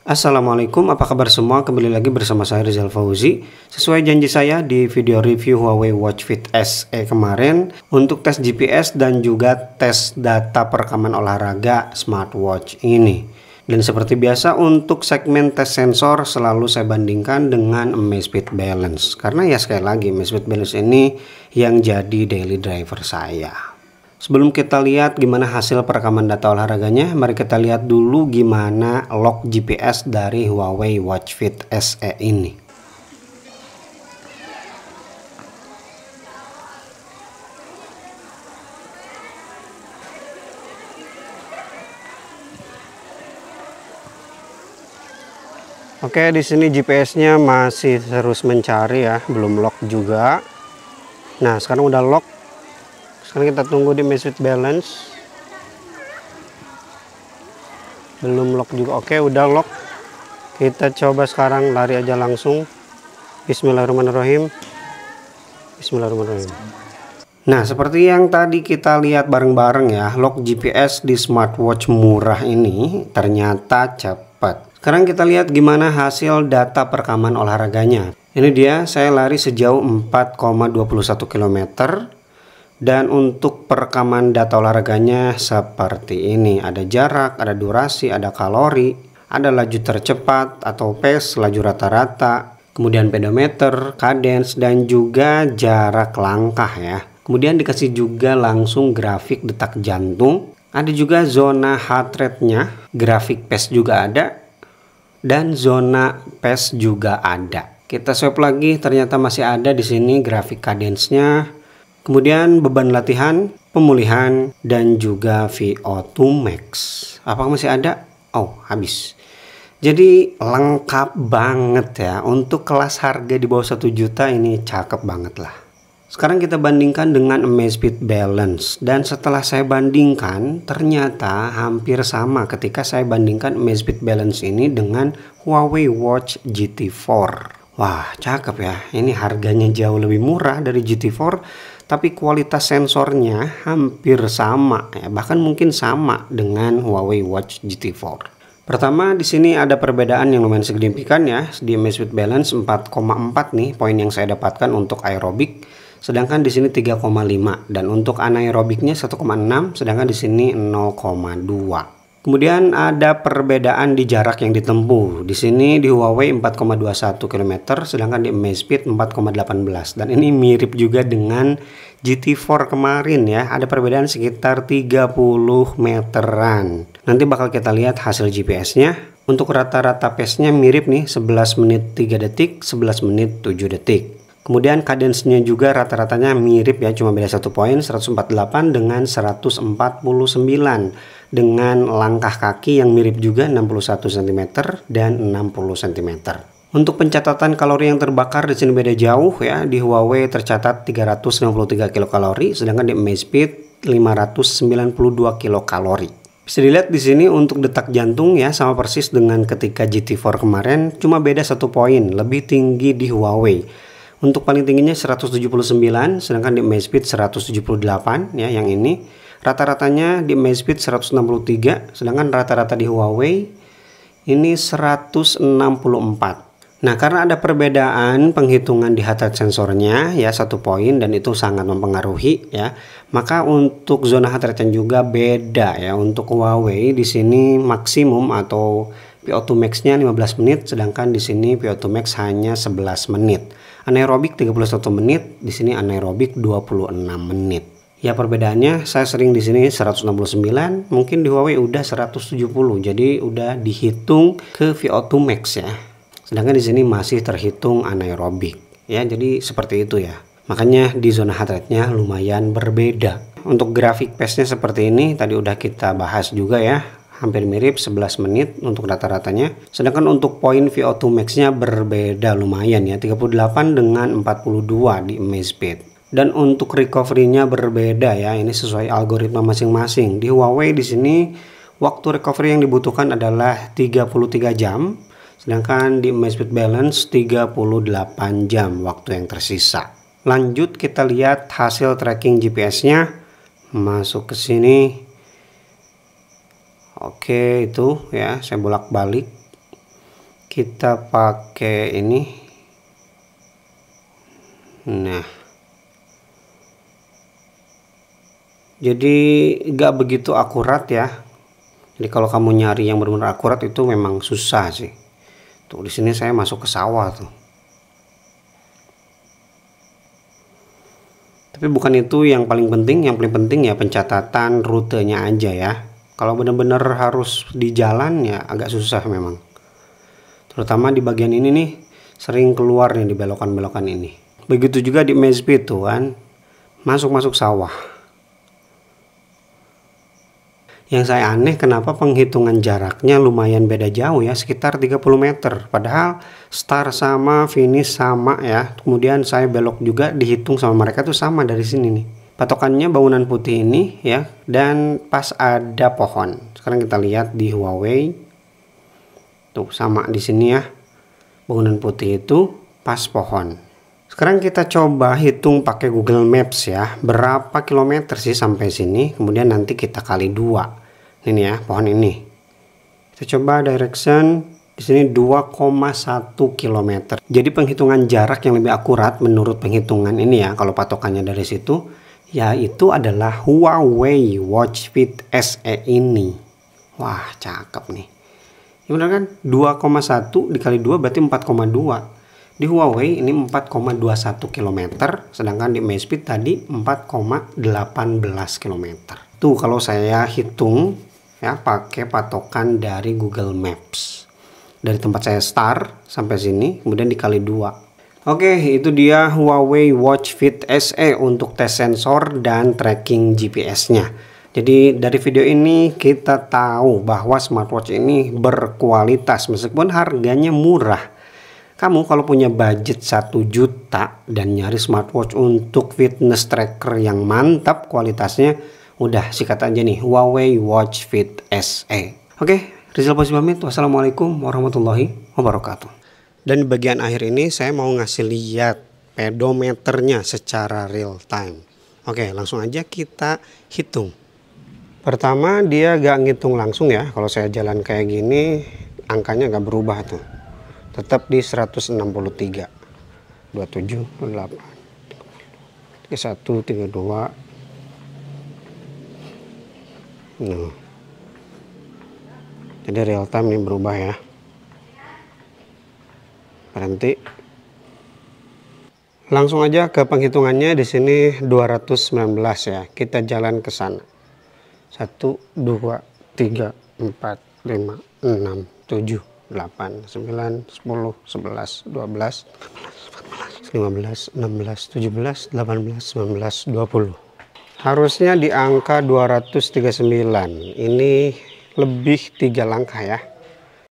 Assalamualaikum, apa kabar semua? Kembali lagi bersama saya Rizal Fauzi. Sesuai janji saya di video review Huawei Watch Fit SE kemarin untuk tes GPS dan juga tes data perekaman olahraga smartwatch ini. Dan seperti biasa untuk segmen tes sensor selalu saya bandingkan dengan Amazfit Balance. Karena ya sekali lagi Amazfit Balance ini yang jadi daily driver saya. Sebelum kita lihat gimana hasil perekaman data olahraganya, mari kita lihat dulu gimana log GPS dari Huawei Watch Fit SE ini. Oke, di sini GPS-nya masih terus mencari ya, belum lock juga. Nah, sekarang udah lock. Sekarang kita tunggu di Amazfit Balance. Belum lock juga. Oke, udah lock. Kita coba sekarang lari aja langsung. Bismillahirrahmanirrahim. Bismillahirrahmanirrahim. Nah, seperti yang tadi kita lihat bareng-bareng ya, log GPS di smartwatch murah ini ternyata cepat. Sekarang kita lihat gimana hasil data perekaman olahraganya. Ini dia, saya lari sejauh 4,21 km. Dan untuk perekaman data olahraganya seperti ini. Ada jarak, ada durasi, ada kalori, ada laju tercepat atau pace, laju rata-rata, kemudian pedometer, cadence, dan juga jarak langkah ya. Kemudian dikasih juga langsung grafik detak jantung. Ada juga zona heart rate-nya, grafik pace juga ada, dan zona pace juga ada. Kita swipe lagi, ternyata masih ada di sini grafik cadence-nya. Kemudian beban latihan, pemulihan, dan juga VO2 max. Apakah masih ada? Oh, habis. Jadi lengkap banget ya. Untuk kelas harga di bawah 1 juta ini cakep banget lah. Sekarang kita bandingkan dengan Amazfit Balance. Dan setelah saya bandingkan, ternyata hampir sama ketika saya bandingkan Amazfit Balance ini dengan Huawei Watch GT4. Wah, cakep ya. Ini harganya jauh lebih murah dari GT4. Tapi kualitas sensornya hampir sama ya, bahkan mungkin sama dengan Huawei Watch GT4. Pertama, di sini ada perbedaan yang lumayan signifikan ya. Di Amazfit Balance 4,4 nih poin yang saya dapatkan untuk aerobik, sedangkan di sini 3,5, dan untuk anaerobiknya 1,6, sedangkan di sini 0,2. Kemudian ada perbedaan di jarak yang ditempuh. Di sini di Huawei 4,21 km, sedangkan di Amazfit 4,18. Dan ini mirip juga dengan GT4 kemarin ya. Ada perbedaan sekitar 30 meteran. Nanti bakal kita lihat hasil GPS-nya. Untuk rata-rata pace-nya mirip nih, 11 menit 3 detik, 11 menit 7 detik. Kemudian cadence-nya juga rata-ratanya mirip ya, cuma beda 1 poin, 148 dengan 149. Dengan langkah kaki yang mirip juga 61 cm dan 60 cm. Untuk pencatatan kalori yang terbakar di sini beda jauh ya. Di Huawei tercatat 353 kilokalori, sedangkan di Amazfit 592 kilokalori. Bisa dilihat di sini untuk detak jantung ya sama persis dengan ketika GT4 kemarin, cuma beda 1 poin, lebih tinggi di Huawei. Untuk paling tingginya 179, sedangkan di Amazfit 178 ya yang ini. Rata-ratanya di Amazfit 163, sedangkan rata-rata di Huawei ini 164. Nah, karena ada perbedaan penghitungan di heart rate sensornya ya 1 poin, dan itu sangat mempengaruhi ya. Maka untuk zona heart rate juga beda ya. Untuk Huawei di sini maksimum atau VO2 max-nya 15 menit, sedangkan di sini VO2 max hanya 11 menit. Anaerobik 31 menit, di sini anaerobik 26 menit. Ya perbedaannya saya sering di sini 169, mungkin di Huawei udah 170. Jadi udah dihitung ke VO2 max ya. Sedangkan di sini masih terhitung anaerobik. Ya, jadi seperti itu ya. Makanya di zona heart rate-nya lumayan berbeda. Untuk grafik pace-nya seperti ini tadi udah kita bahas juga ya. Hampir mirip 11 menit untuk rata-ratanya. Sedangkan untuk poin VO2 max-nya berbeda lumayan ya, 38 dengan 42 di Amazfit. Dan untuk recovery-nya berbeda ya, ini sesuai algoritma masing-masing. Di Huawei di sini waktu recovery yang dibutuhkan adalah 33 jam, sedangkan di Amazfit Balance 38 jam waktu yang tersisa. Lanjut kita lihat hasil tracking GPS-nya. Masuk ke sini. Oke, itu ya, saya bolak-balik. kita pakai ini. Nah, jadi nggak begitu akurat ya. Jadi kalau kamu nyari yang benar-benar akurat itu memang susah sih. Tuh di sini saya masuk ke sawah tuh. Tapi bukan itu yang paling penting. Yang paling penting ya pencatatan rutenya aja ya. Kalau benar-benar harus di jalan ya agak susah memang. Terutama di bagian ini nih sering keluar nih di belokan-belokan ini. Begitu juga di maze pit tuh kan. Masuk-masuk sawah. Yang saya aneh kenapa penghitungan jaraknya lumayan beda jauh ya, sekitar 30 meter. Padahal start sama finish sama ya. Kemudian saya belok juga dihitung sama mereka tuh sama dari sini nih. Patokannya bangunan putih ini ya, dan pas ada pohon. Sekarang kita lihat di Huawei. Tuh sama di sini ya. Bangunan putih itu pas pohon. Sekarang kita coba hitung pakai Google Maps ya, berapa kilometer sih sampai sini, kemudian nanti kita kali 2. Ini ya, pohon ini. Kita coba direction di sini 2,1 km. Jadi penghitungan jarak yang lebih akurat menurut penghitungan ini ya, kalau patokannya dari situ, yaitu adalah Huawei Watch Fit SE ini. Wah, cakep nih. Ya benar kan? 2,1 dikali 2 berarti 4,2. Di Huawei ini 4,21 km, sedangkan di Amazfit tadi 4,18 km. Tuh kalau saya hitung ya pakai patokan dari Google Maps. Dari tempat saya start sampai sini, kemudian dikali 2. Oke, itu dia Huawei Watch Fit SE untuk tes sensor dan tracking GPS-nya. Jadi dari video ini kita tahu bahwa smartwatch ini berkualitas meskipun harganya murah. Kamu kalau punya budget 1 juta dan nyari smartwatch untuk fitness tracker yang mantap kualitasnya, udah sikat aja nih Huawei Watch Fit SE. Oke, Rizal Fauzi pamit. Wassalamualaikum warahmatullahi wabarakatuh. Dan di bagian akhir ini saya mau ngasih lihat pedometernya secara real time. Oke, langsung aja kita hitung. Pertama dia gak ngitung langsung ya. Kalau saya jalan kayak gini angkanya gak berubah tuh. Tetap di 163, 27, 28, 31, 32. Nah, jadi real time ini berubah ya. Berhenti. Langsung aja ke penghitungannya. Di sini 219 ya. Kita jalan ke sana. 1, 2, 3, 4, 5, 6, 7. 8, 9, 10, 11, 12, 15, 16, 17, 18, 19, 20. Harusnya di angka 239. Ini lebih 3 langkah ya.